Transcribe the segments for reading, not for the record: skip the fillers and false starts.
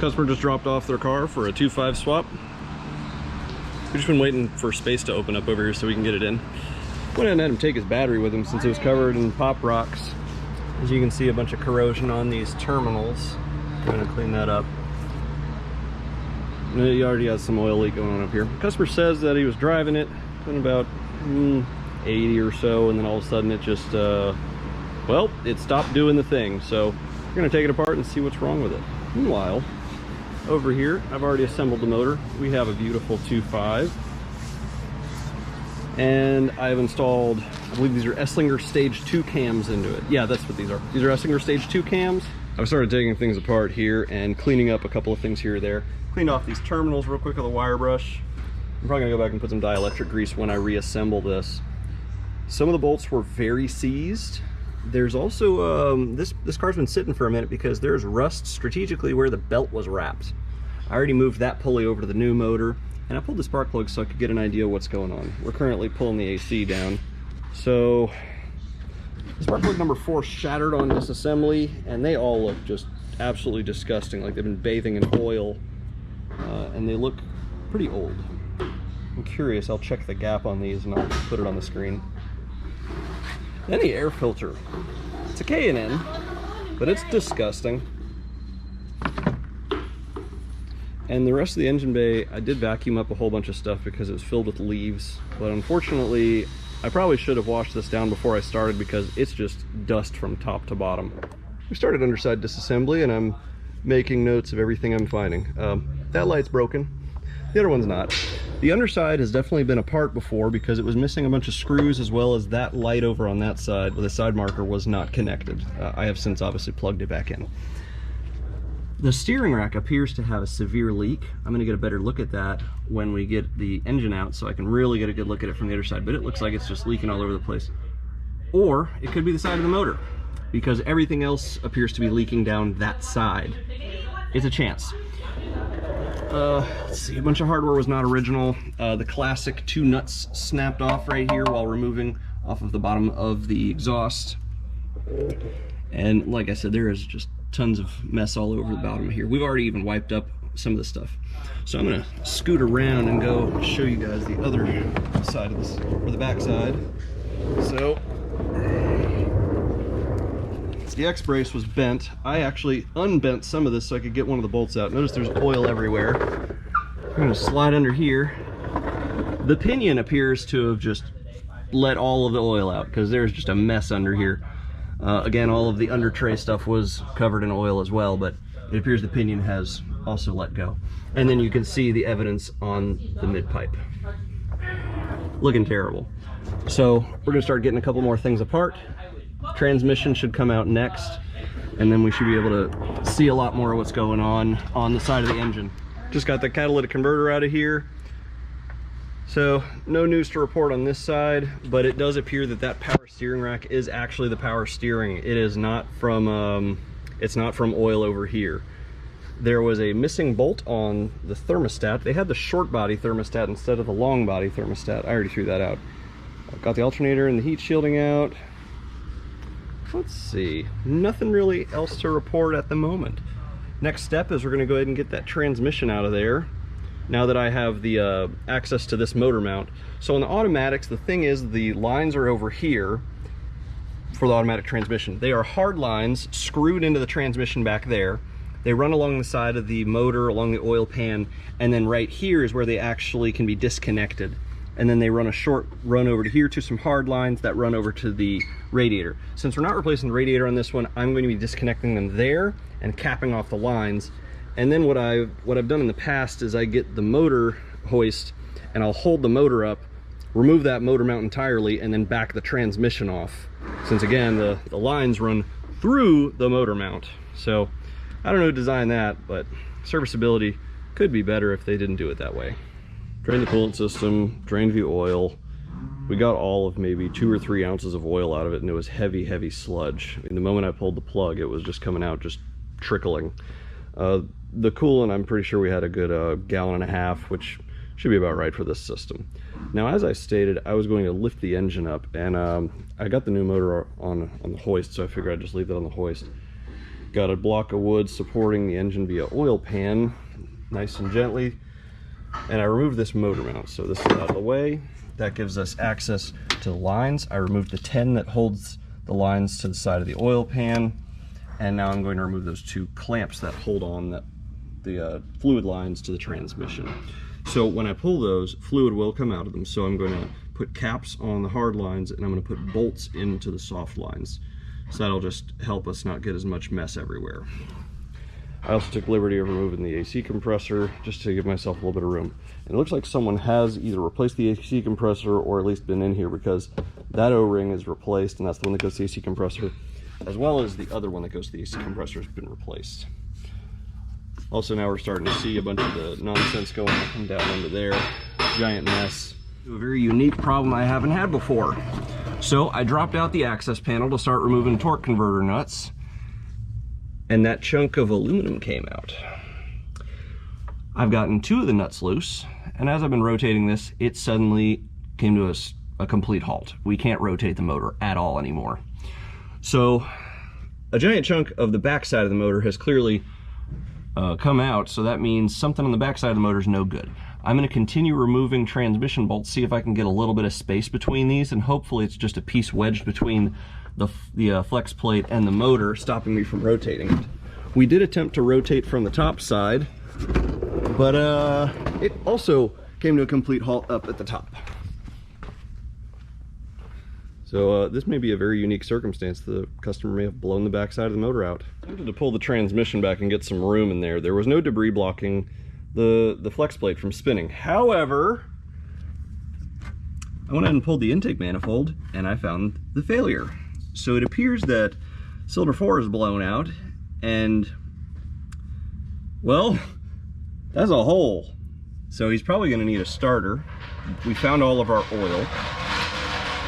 Customer just dropped off their car for a 2.5 swap. We've just been waiting for space to open up over here so we can get it in. Went ahead and had him take his battery with him since it was covered in pop rocks. As you can see, a bunch of corrosion on these terminals. I'm gonna clean that up. And he already has some oil leak going on up here. Customer says that he was driving it in about 80 or so, and then all of a sudden it just, well, it stopped doing the thing. So we're gonna take it apart and see what's wrong with it. Meanwhile, over here, I've already assembled the motor. We have a beautiful 2.5. And I've installed, I believe these are Esslinger Stage 2 cams into it. Yeah, that's what these are. These are Esslinger Stage 2 cams. I've started taking things apart here and cleaning up a couple of things here or there. Cleaned off these terminals real quick with a wire brush. I'm probably gonna go back and put some dielectric grease when I reassemble this. Some of the bolts were very seized. There's also, this car's been sitting for a minute because there's rust strategically where the belt was wrapped. I already moved that pulley over to the new motor, and I pulled the spark plug so I could get an idea of what's going on. We're currently pulling the AC down. So, spark plug number 4 shattered on this assembly, and they all look just absolutely disgusting, like they've been bathing in oil, and they look pretty old. I'm curious, I'll check the gap on these and I'll put it on the screen. Then the air filter. It's a K&N, but it's disgusting. And the rest of the engine bay, I did vacuum up a whole bunch of stuff because it was filled with leaves. But unfortunately, I probably should have washed this down before I started because it's just dust from top to bottom. We started underside disassembly and I'm making notes of everything I'm finding. That light's broken. The other one's not. The underside has definitely been apart before because it was missing a bunch of screws, as well as that light over on that side with a side marker was not connected. I have since obviously plugged it back in. The steering rack appears to have a severe leak. I'm gonna get a better look at that when we get the engine out so I can really get a good look at it from the other side, but it looks like it's just leaking all over the place. Or it could be the side of the motor because everything else appears to be leaking down that side. It's a chance. Let's see, a bunch of hardware was not original. The classic 2 nuts snapped off right here while removing off of the bottom of the exhaust. And like I said, there is just tons of mess all over the bottom here. We've already even wiped up some of this stuff. So I'm gonna scoot around and go show you guys the other side of this, or the back side. So, the X-brace was bent. I actually unbent some of this so I could get one of the bolts out. Notice there's oil everywhere. I'm gonna slide under here. The pinion appears to have just let all of the oil out because there's just a mess under here. Again, all of the under tray stuff was covered in oil as well, but it appears the pinion has also let go. And then you can see the evidence on the mid pipe. Looking terrible. So we're gonna start getting a couple more things apart. Transmission should come out next, and then we should be able to see a lot more of what's going on the side of the engine. Just got the catalytic converter out of here. So no news to report on this side, but it does appear that that power steering rack is actually the power steering. It is not from, it's not from oil over here. There was a missing bolt on the thermostat. They had the short body thermostat instead of the long body thermostat. I already threw that out. I've got the alternator and the heat shielding out. Let's see, nothing really else to report at the moment. Next step is we're gonna go ahead and get that transmission out of there now that I have the access to this motor mount. So on the automatics, the thing is the lines are over here for the automatic transmission. They are hard lines screwed into the transmission back there. They run along the side of the motor, along the oil pan, and then right here is where they actually can be disconnected. And then they run a short run over to here to some hard lines that run over to the radiator. Since we're not replacing the radiator on this one, I'm going to be disconnecting them there and capping off the lines. And then what I've done in the past is I get the motor hoist and I'll hold the motor up, remove that motor mount entirely, and then back the transmission off. Since again, the lines run through the motor mount. So I don't know who designed that, but serviceability could be better if they didn't do it that way. Drained the coolant system, drained the oil. We got all of maybe 2 or 3 ounces of oil out of it, and it was heavy, heavy sludge. I mean, the moment I pulled the plug, it was just coming out, just trickling. The coolant, I'm pretty sure we had a good 1.5 gallons, which should be about right for this system. Now, as I stated, I was going to lift the engine up, and I got the new motor on the hoist, so I figured I'd just leave it on the hoist. Got a block of wood supporting the engine via oil pan, nice and gently. And I removed this motor mount, so this is out of the way. That gives us access to the lines. I removed the 10 that holds the lines to the side of the oil pan. And now I'm going to remove those 2 clamps that hold on the fluid lines to the transmission. So when I pull those, fluid will come out of them. So I'm going to put caps on the hard lines, and I'm going to put bolts into the soft lines. So that'll just help us not get as much mess everywhere. I also took liberty of removing the AC compressor just to give myself a little bit of room. And it looks like someone has either replaced the AC compressor or at least been in here, because that O-ring is replaced, and that's the one that goes to the AC compressor, as well as the other one that goes to the AC compressor has been replaced. Also, now we're starting to see a bunch of the nonsense going up and down under there. Giant mess. A very unique problem I haven't had before. So I dropped out the access panel to start removing torque converter nuts, and that chunk of aluminum came out. I've gotten 2 of the nuts loose, and as I've been rotating this, it suddenly came to a complete halt. We can't rotate the motor at all anymore. So a giant chunk of the back side of the motor has clearly come out, so that means something on the back side of the motor is no good. I'm going to continue removing transmission bolts, see if I can get a little bit of space between these, and hopefully it's just a piece wedged between the flex plate and the motor, stopping me from rotating it. We did attempt to rotate from the top side, but it also came to a complete halt up at the top. So this may be a very unique circumstance. The customer may have blown the back side of the motor out. I wanted to pull the transmission back and get some room in there. There was no debris blocking the flex plate from spinning. However, I went ahead and pulled the intake manifold, and I found the failure. So it appears that cylinder 4 is blown out, and, well, that's a hole. So he's probably going to need a starter. We found all of our oil.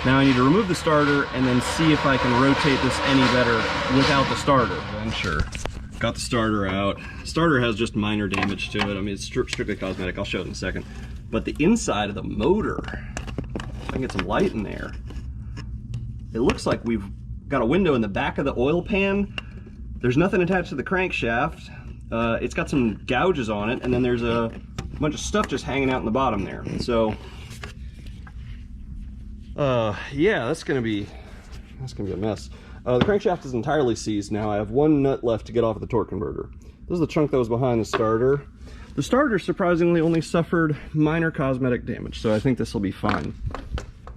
Now I need to remove the starter and then see if I can rotate this any better without the starter. I'm sure. Got the starter out. Starter has just minor damage to it. I mean, it's strictly cosmetic. I'll show it in a second. But the inside of the motor, if I can get some light in there, it looks like we've got a window in the back of the oil pan. There's nothing attached to the crankshaft. It's got some gouges on it, and then there's a bunch of stuff just hanging out in the bottom there. So, yeah, that's gonna be a mess. The crankshaft is entirely seized now. I have 1 nut left to get off of the torque converter. This is the chunk that was behind the starter. The starter surprisingly only suffered minor cosmetic damage, so I think this will be fine.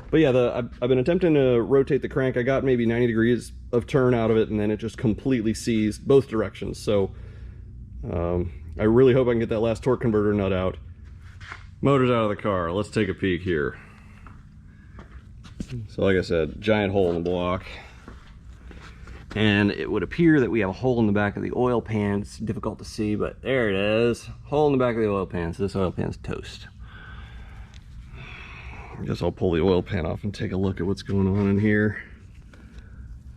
But yeah, I've been attempting to rotate the crank. I got maybe 90 degrees of turn out of it, and then it just completely seized both directions. So I really hope I can get that last torque converter nut out. Motor's out of the car. Let's take a peek here. So like I said, giant hole in the block. And it would appear that we have a hole in the back of the oil pan. It's difficult to see, but there it is. Hole in the back of the oil pan. So this oil pan's toast. I guess I'll pull the oil pan off and take a look at what's going on in here.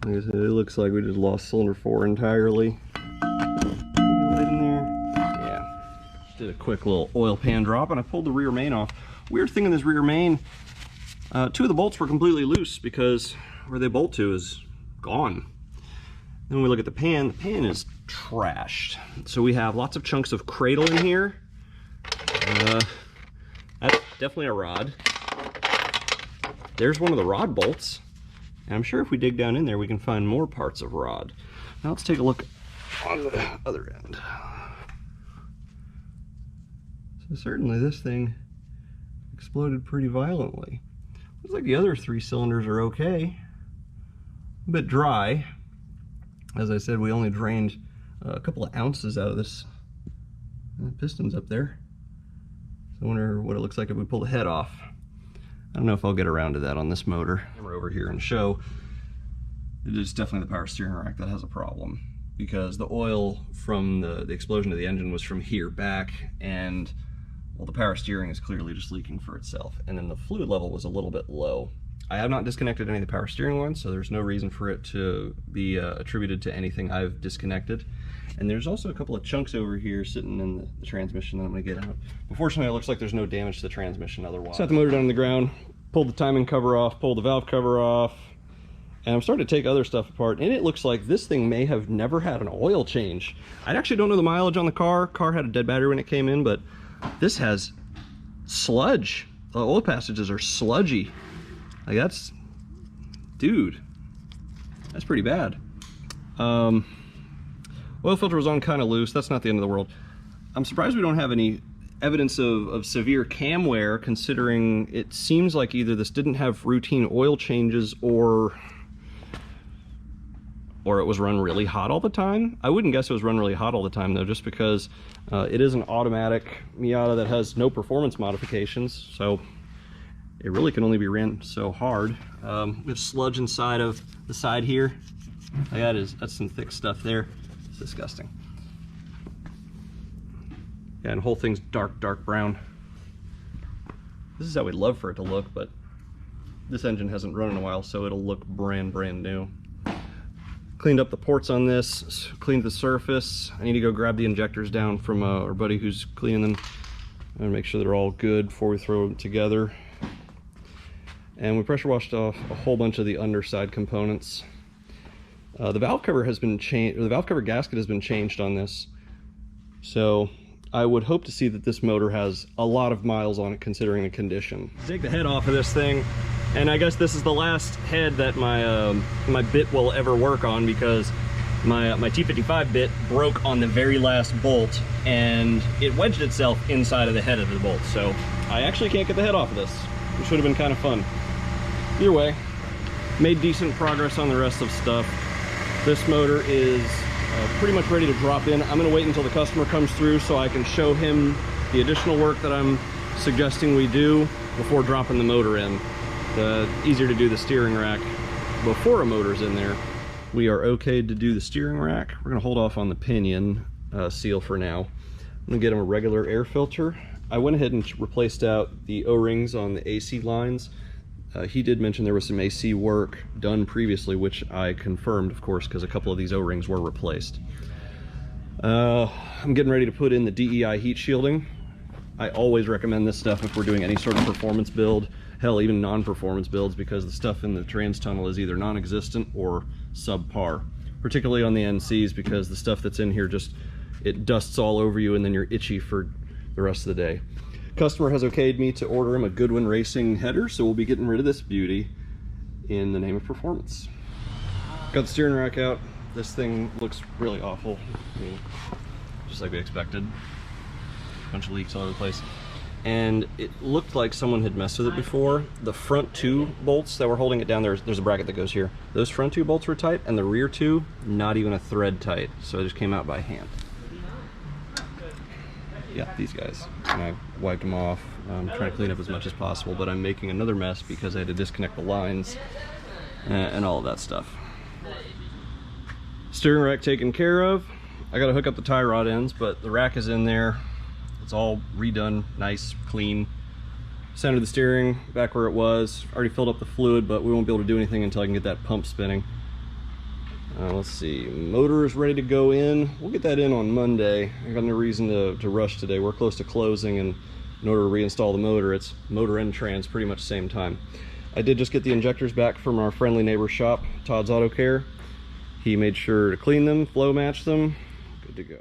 Like I said, it looks like we just lost cylinder 4 entirely. Light in there. Yeah. Just did a quick little oil pan drop, and I pulled the rear main off. Weird thing in this rear main, 2 of the bolts were completely loose because where they bolt to is gone. Then when we look at the pan is trashed. So we have lots of chunks of cradle in here. That's definitely a rod. There's one of the rod bolts. And I'm sure if we dig down in there, we can find more parts of rod. Now let's take a look on the other end. So certainly this thing exploded pretty violently. Looks like the other 3 cylinders are okay. A bit dry. As I said, we only drained a couple of ounces out of this pistons up there. So I wonder what it looks like if we pull the head off. I don't know if I'll get around to that on this motor. We're over here and show. It is definitely the power steering rack that has a problem, because the oil from the explosion of the engine was from here back, and well, the power steering is clearly just leaking for itself. And then the fluid level was a little bit low. I have not disconnected any of the power steering lines, so there's no reason for it to be attributed to anything I've disconnected. And there's also a couple of chunks over here sitting in the transmission that I'm going to get out. Unfortunately, it looks like there's no damage to the transmission otherwise. Set the motor down on the ground, pulled the timing cover off, pulled the valve cover off, And I'm starting to take other stuff apart, and it looks like this thing may have never had an oil change. I actually don't know the mileage on the car. Car had a dead battery when it came in, but this has sludge. The oil passages are sludgy. Like that's, dude, that's pretty bad. Oil filter was on kind of loose. That's not the end of the world. I'm surprised we don't have any evidence of severe cam wear, considering it seems like either this didn't have routine oil changes or it was run really hot all the time. I wouldn't guess it was run really hot all the time though, just because it is an automatic Miata that has no performance modifications, so it really can only be ran so hard. We have sludge inside of the side here. That's some thick stuff there. It's disgusting. Yeah, and the whole thing's dark brown. This is how we'd love for it to look, but this engine hasn't run in a while, so it'll look brand new. Cleaned up the ports on this, cleaned the surface. I need to go grab the injectors down from our buddy who's cleaning them and make sure they're all good before we throw them together. And we pressure washed off a whole bunch of the underside components. The valve cover has been changed, or the valve cover gasket has been changed on this. So I would hope to see that this motor has a lot of miles on it considering the condition. Take the head off of this thing, and I guess this is the last head that my bit will ever work on, because my T55 bit broke on the very last bolt and it wedged itself inside of the head of the bolt. So I actually can't get the head off of this, which would have been kind of fun. Either way, made decent progress on the rest of stuff. This motor is pretty much ready to drop in. I'm going to wait until the customer comes through so I can show him the additional work that I'm suggesting we do before dropping the motor in. Easier to do the steering rack before a motor's in there. We are okay to do the steering rack. We're going to hold off on the pinion seal for now. I'm going to get him a regular air filter. I went ahead and replaced out the O-rings on the AC lines. He did mention there was some AC work done previously, which I confirmed, of course, because a couple of these O-rings were replaced. I'm getting ready to put in the DEI heat shielding. I always recommend this stuff if we're doing any sort of performance build, hell, even non-performance builds, because the stuff in the trans tunnel is either non-existent or subpar, particularly on the NCs, because the stuff that's in here just, it dusts all over you and then you're itchy for the rest of the day. Customer has okayed me to order him a Goodwin Racing header, so we'll be getting rid of this beauty in the name of performance. Got the steering rack out. This thing looks really awful. I mean, just like we expected. A bunch of leaks all over the place. And it looked like someone had messed with it before. The front two bolts that were holding it down, there's a bracket that goes here. Those front two bolts were tight, and the rear two, not even a thread tight. So it just came out by hand. Yeah, these guys. And I wiped them off. I'm trying to clean up as much as possible, but I'm making another mess because I had to disconnect the lines and all of that stuff. Steering rack taken care of. I gotta hook up the tie rod ends, but the rack is in there. It's all redone, nice, clean. Centered the steering back where it was. Already filled up the fluid, but we won't be able to do anything until I can get that pump spinning. Let's see, motor is ready to go in. We'll get that in on Monday. I got no reason to rush today. We're close to closing, and in order to reinstall the motor, it's motor and trans pretty much same time. I did just get the injectors back from our friendly neighbor shop, Todd's Auto Care. He made sure to clean them, flow match them. Good to go.